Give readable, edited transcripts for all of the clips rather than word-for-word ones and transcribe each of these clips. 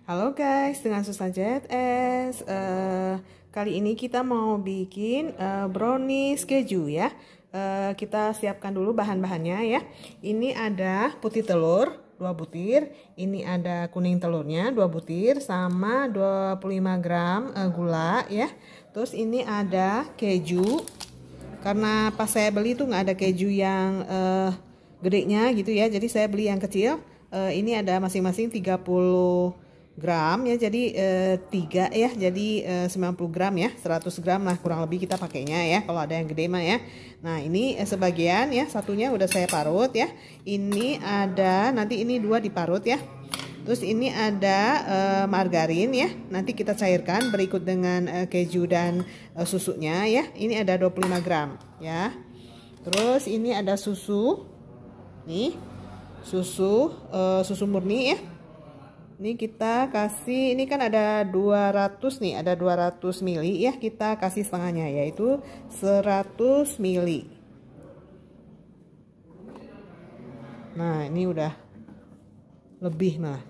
Halo guys, dengan Susan JS. Kali ini kita mau bikin brownies keju ya. Kita siapkan dulu bahan-bahannya ya. Ini ada putih telur 2 butir, ini ada kuning telurnya 2 butir sama 25 gram gula ya. Terus ini ada keju. Karena pas saya beli tuh nggak ada keju yang gedenya gitu ya. Jadi saya beli yang kecil. Ini ada masing-masing 30 gram ya, jadi 3 ya, jadi 90 gram ya, 100 gram lah kurang lebih kita pakainya ya kalau ada yang gede mah ya. Nah ini sebagian ya, satunya udah saya parut ya. Ini ada, nanti ini 2 diparut ya. Terus ini ada margarin ya, nanti kita cairkan berikut dengan keju dan susunya ya. Ini ada 25 gram ya. Terus ini ada susu nih, susu murni ya. Ini kita kasih, ini kan ada 200 nih, ada 200 mili ya, kita kasih setengahnya yaitu 100 mili. Nah ini udah lebih malah.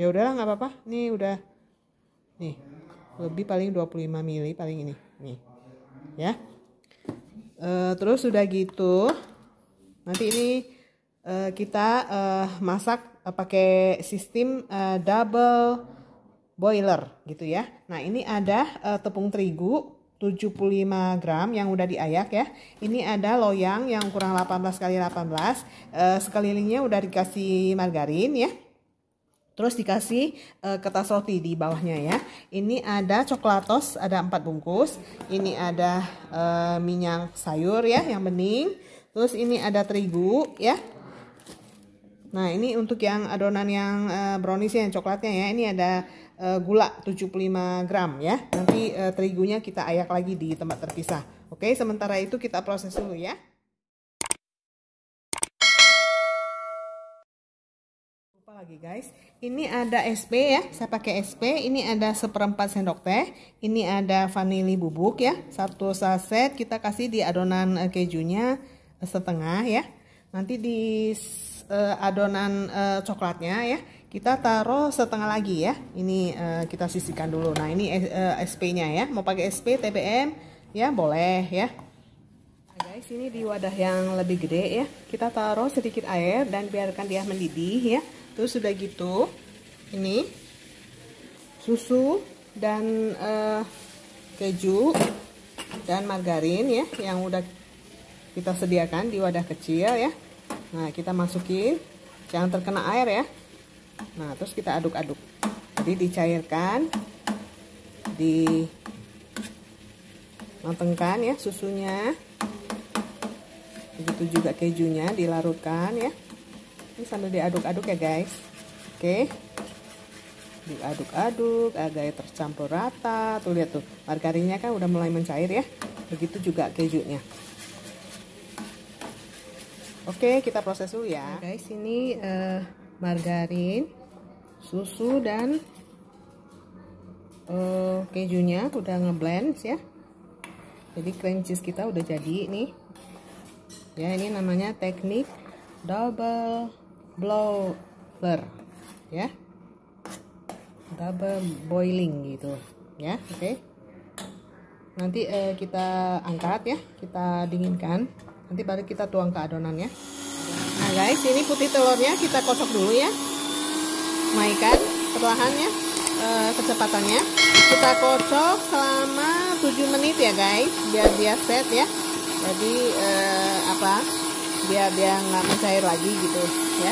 Ya udahlah nggak apa-apa, nih udah nih lebih paling 25 mili paling ini nih ya. Terus udah gitu nanti ini kita masak pakai sistem double boiler gitu ya. Nah ini ada tepung terigu 75 gram yang udah diayak ya. Ini ada loyang yang kurang 18 kali 18, sekelilingnya udah dikasih margarin ya. Terus dikasih kertas roti di bawahnya ya. Ini ada coklatos ada 4 bungkus. Ini ada minyak sayur ya yang bening. Terus ini ada terigu ya. Nah ini untuk yang adonan yang brownies yang coklatnya ya. Ini ada gula 75 gram ya. Nanti terigunya kita ayak lagi di tempat terpisah. Oke, sementara itu kita proses dulu ya. Lupa lagi guys. Ini ada SP ya. Saya pakai SP. Ini ada 1/4 sendok teh. Ini ada vanili bubuk ya. 1 saset kita kasih di adonan kejunya setengah ya. Nanti di adonan coklatnya ya kita taruh setengah lagi ya. Ini kita sisihkan dulu. Nah ini SP-nya ya. Mau pakai SP, TBM ya boleh ya. Nah, guys ini di wadah yang lebih gede ya. Kita taruh sedikit air dan biarkan dia mendidih ya. Terus sudah gitu ini susu dan keju dan margarin ya yang udah kita sediakan di wadah kecil ya. Nah kita masukin, jangan terkena air ya. Nah terus kita aduk-aduk. Jadi dicairkan, dimatengkan ya susunya. Begitu juga kejunya dilarutkan ya. Ini sambil diaduk-aduk ya guys. Oke. Diaduk-aduk agar tercampur rata. Tuh lihat tuh, margarinnya kan udah mulai mencair ya. Begitu juga kejunya. Oke, kita proses dulu ya. Nah, guys, ini margarin, susu dan kejunya udah ngeblend ya. Jadi cream cheese kita udah jadi nih. Ya, ini namanya teknik double boiler ya. Double boiling gitu ya. Oke. Nanti kita angkat ya, kita dinginkan. Nanti baru kita tuang ke adonannya. Nah guys, ini putih telurnya kita kocok dulu ya. Naikkan perlahan ya kecepatannya. Kita kocok selama 7 menit ya guys, biar dia set ya. Jadi biar dia nggak mencair lagi gitu ya.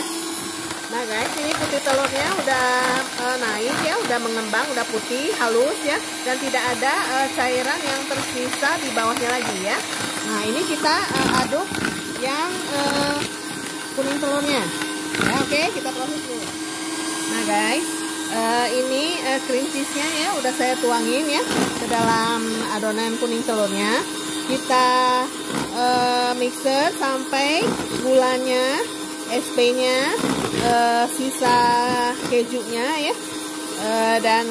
Nah guys, ini putih telurnya udah naik ya, udah mengembang, udah putih, halus ya, dan tidak ada cairan yang tersisa di bawahnya lagi ya. Nah ini kita aduk yang kuning telurnya. Ya, oke, kita proses dulu. Nah guys, ini cream cheese-nya ya udah saya tuangin ya ke dalam adonan kuning telurnya. Kita mixer sampai gulanya, SP-nya, sisa kejunya ya, dan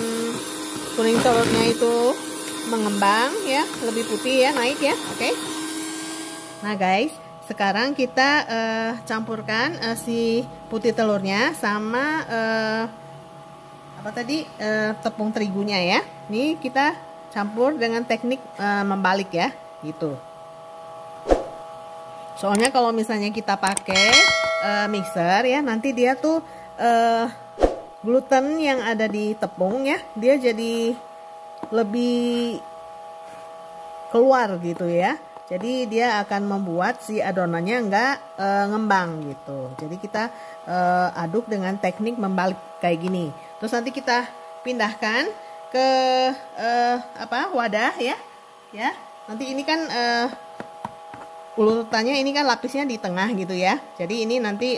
kuning telurnya itu mengembang ya, lebih putih ya, naik ya. Oke. Nah guys, sekarang kita campurkan si putih telurnya sama apa tadi tepung terigunya ya. Ini kita campur dengan teknik membalik ya, gitu. Soalnya kalau misalnya kita pakai mixer ya, nanti dia tuh gluten yang ada di tepung ya, dia jadi lebih keluar gitu ya. Jadi dia akan membuat si adonannya nggak ngembang gitu. Jadi kita aduk dengan teknik membalik kayak gini. Terus nanti kita pindahkan ke wadah ya. Ya. Nanti ini kan urutannya ini kan lapisnya di tengah gitu ya. Jadi ini nanti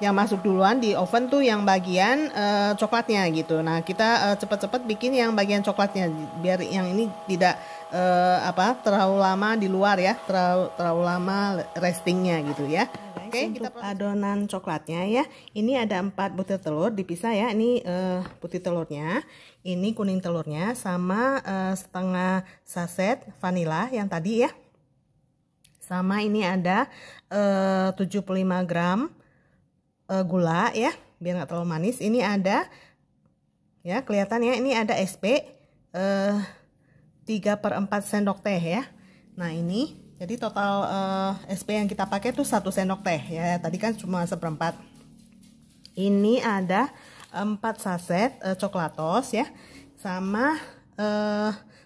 yang masuk duluan di oven tuh yang bagian coklatnya gitu. Nah kita cepet-cepet bikin yang bagian coklatnya biar yang ini tidak terlalu lama di luar ya, terlalu lama restingnya gitu ya. Oke, kita adonan coklatnya ya. Ini ada 4 butir telur dipisah ya. Ini putih telurnya, ini kuning telurnya sama setengah saset vanila yang tadi ya. Sama ini ada 75 gram gula ya, biar nggak terlalu manis. Ini ada ya, kelihatan ya, ini ada SP 3/4 sendok teh ya. Nah ini jadi total SP yang kita pakai tuh 1 sendok teh ya, tadi kan cuma 1/4. Ini ada 4 saset coklatos ya, sama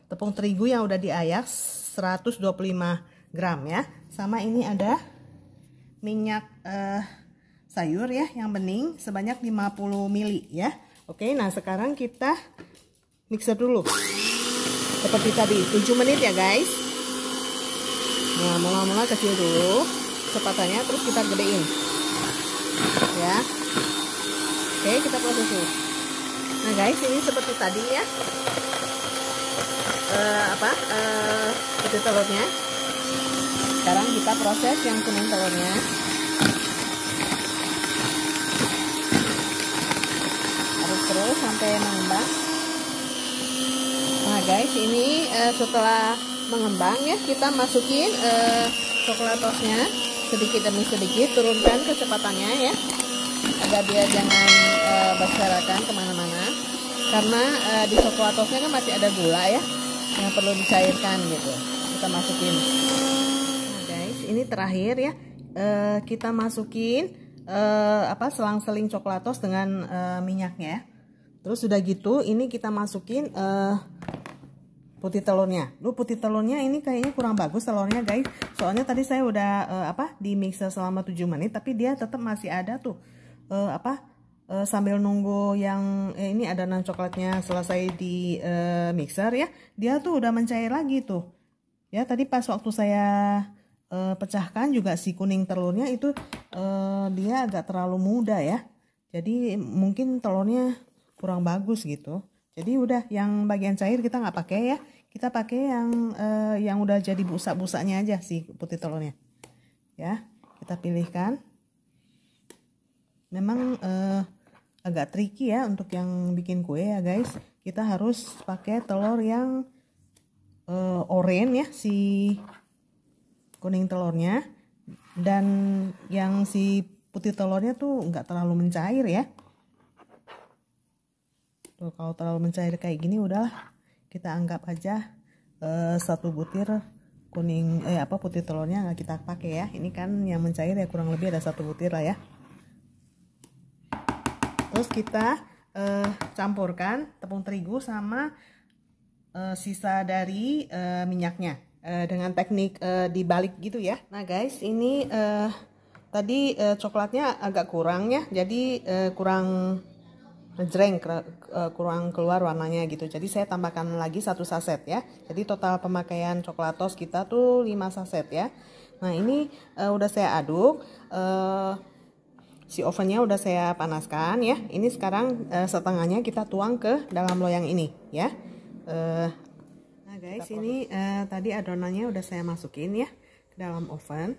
tepung terigu yang udah diayak 125 gram ya. Sama ini ada minyak sayur ya yang bening sebanyak 50 ml ya. Oke, nah sekarang kita mixer dulu seperti tadi 7 menit ya guys. Nah mula-mula kecil dulu kecepatannya, terus kita gedein ya. Oke, kita proses dulu. Nah guys, ini seperti tadi ya, putih telurnya. Sekarang kita proses yang kuning telurnya. Harus terus sampai mengembang. Nah guys, ini setelah mengembang ya, kita masukin coklatosnya sedikit demi sedikit, turunkan kecepatannya ya, agar dia jangan berserakan kemana-mana, karena di coklatosnya kan masih ada gula ya yang perlu dicairkan gitu. Kita masukin. Nah guys, ini terakhir ya, kita masukin selang-seling coklatos dengan minyaknya. Terus sudah gitu, ini kita masukin putih telurnya. Putih telurnya ini kayaknya kurang bagus telurnya guys. Soalnya tadi saya udah di mixer selama 7 menit, tapi dia tetap masih ada tuh sambil nunggu yang ini adonan coklatnya selesai di mixer ya. Dia tuh udah mencair lagi tuh. Ya, tadi pas waktu saya pecahkan juga si kuning telurnya itu dia agak terlalu muda ya. Jadi mungkin telurnya kurang bagus gitu. Jadi udah yang bagian cair kita nggak pakai ya. Kita pakai yang udah jadi busa-busanya aja si putih telurnya. Ya, kita pilihkan. Memang agak tricky ya untuk yang bikin kue ya guys. Kita harus pakai telur yang oranye ya, si kuning telurnya, dan yang si putih telurnya tuh nggak terlalu mencair ya. Tuh, kalau terlalu mencair kayak gini udahlah, kita anggap aja 1 butir kuning putih telurnya nggak kita pakai ya. Ini kan yang mencair ya, kurang lebih ada 1 butir lah ya. Terus kita campurkan tepung terigu sama sisa dari minyaknya dengan teknik dibalik gitu ya. Nah guys, ini tadi coklatnya agak kurang ya, jadi kurang ngejreng, kurang keluar warnanya gitu. Jadi saya tambahkan lagi 1 saset ya. Jadi total pemakaian coklatos kita tuh 5 saset ya. Nah ini udah saya aduk, si ovennya udah saya panaskan ya. Ini sekarang setengahnya kita tuang ke dalam loyang ini ya. Nah guys, ini tadi adonannya udah saya masukin ya ke dalam oven.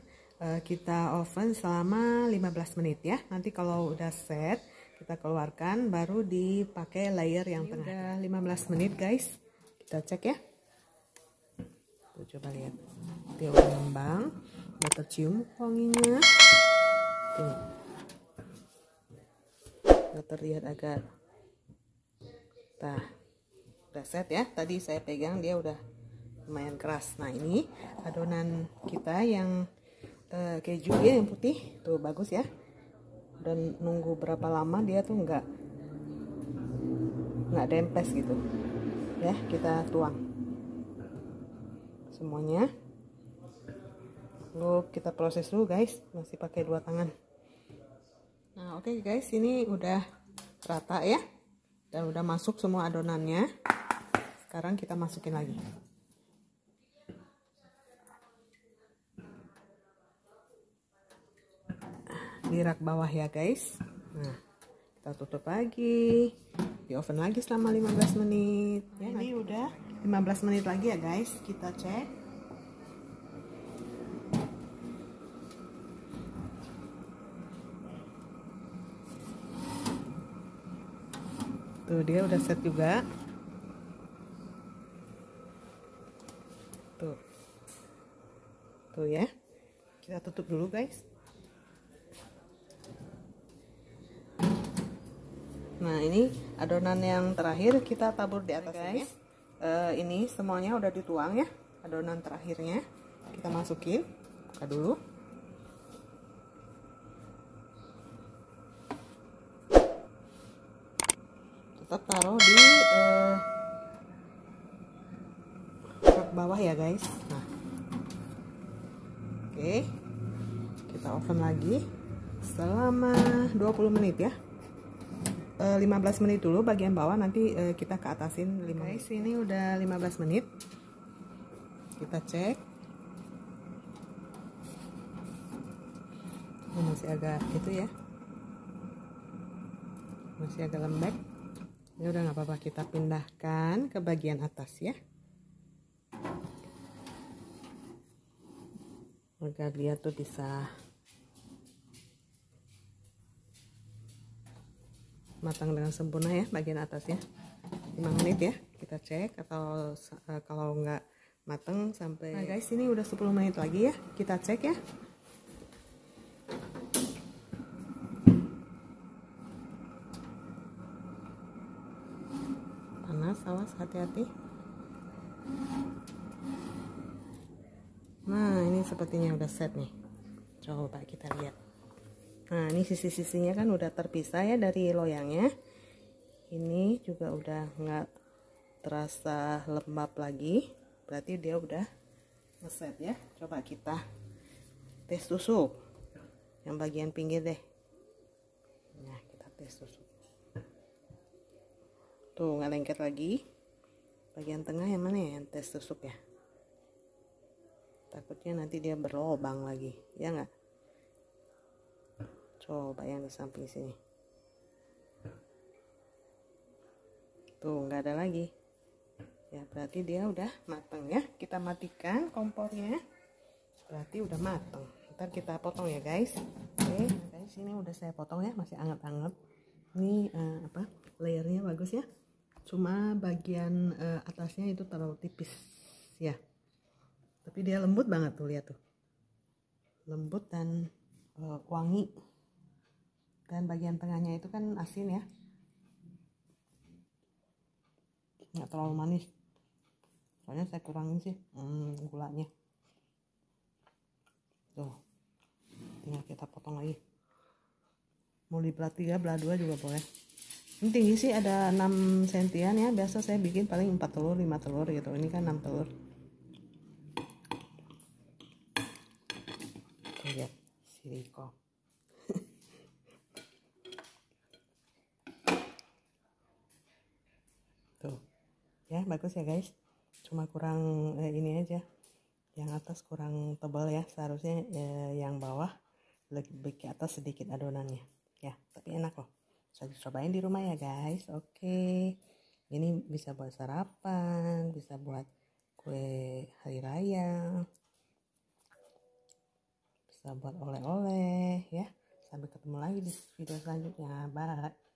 Kita oven selama 15 menit ya. Nanti kalau udah set, kita keluarkan, baru dipakai layer yang tengah. Udah 15 menit guys, kita cek ya. Tuh, coba lihat, dia udah ngembang, udah tercium wanginya. Tuh, udah terlihat agak Nah, udah set ya. Tadi saya pegang dia udah lumayan keras. Nah, ini adonan kita yang keju ya, yang putih tuh bagus ya. Dan nunggu berapa lama dia tuh nggak dempes gitu ya. Kita tuang semuanya, lalu kita proses dulu guys, masih pakai 2 tangan. Nah oke guys, ini udah rata ya, dan udah masuk semua adonannya. Sekarang kita masukin lagi. Di rak bawah ya guys. Nah, kita tutup lagi, di oven lagi selama 15 menit ya. Ini udah 15 menit lagi ya guys, kita cek. Tuh dia udah set juga. Tuh ya, kita tutup dulu guys. Nah ini adonan yang terakhir kita tabur di atas guys. Ini semuanya udah dituang ya, adonan terakhirnya kita masukin. Buka dulu. Tetap taruh di rak bawah ya guys. Nah, oke, kita oven lagi selama 20 menit ya. 15 menit dulu bagian bawah, nanti kita ke atasin 5 menit. Guys, ini udah 15 menit. Kita cek. Oh, masih agak gitu ya. Masih agak lembek. Ya udah nggak apa-apa, kita pindahkan ke bagian atas ya. Agar dia tuh bisa matang dengan sempurna ya bagian atasnya. 5 menit ya, kita cek. Atau kalau nggak matang sampai, nah guys ini udah 10 menit lagi ya, kita cek ya. Panas, awas, hati-hati. Nah ini sepertinya udah set nih, coba kita lihat. Nah ini sisi-sisinya kan udah terpisah ya dari loyangnya. Ini juga udah nggak terasa lembab lagi, berarti dia udah ngeset ya. Coba kita tes tusuk yang bagian pinggir deh. Nah kita tes tusuk, tuh nggak lengket lagi. Bagian tengah yang mana ya yang tes tusuk ya, takutnya nanti dia berlobang lagi ya nggak. Coba yang di samping sini, tuh nggak ada lagi ya, berarti dia udah matang ya. Kita matikan kompornya, berarti udah matang. Ntar kita potong ya guys. Oke guys, ini udah saya potong ya, masih anget-anget. Ini layernya bagus ya, cuma bagian atasnya itu terlalu tipis ya, tapi dia lembut banget tuh, lihat tuh, lembut dan wangi. Dan bagian tengahnya itu kan asin ya, nggak terlalu manis, soalnya saya kurangin sih gulanya. Tuh tinggal kita potong lagi, mau di belah 3 belah 2 juga boleh. Ini tinggi sih ada 6 sentian ya, biasa saya bikin paling 4 telur 5 telur gitu, ini kan 6 telur. Tuh lihat silikon. Tuh ya, bagus ya guys, cuma kurang ini aja, yang atas kurang tebal ya, seharusnya yang bawah lebih ke atas sedikit adonannya ya, tapi enak loh. Saya cobain di rumah ya guys. Oke, ini bisa buat sarapan, bisa buat kue hari raya, bisa buat oleh-oleh ya. Sampai ketemu lagi di video selanjutnya, bye.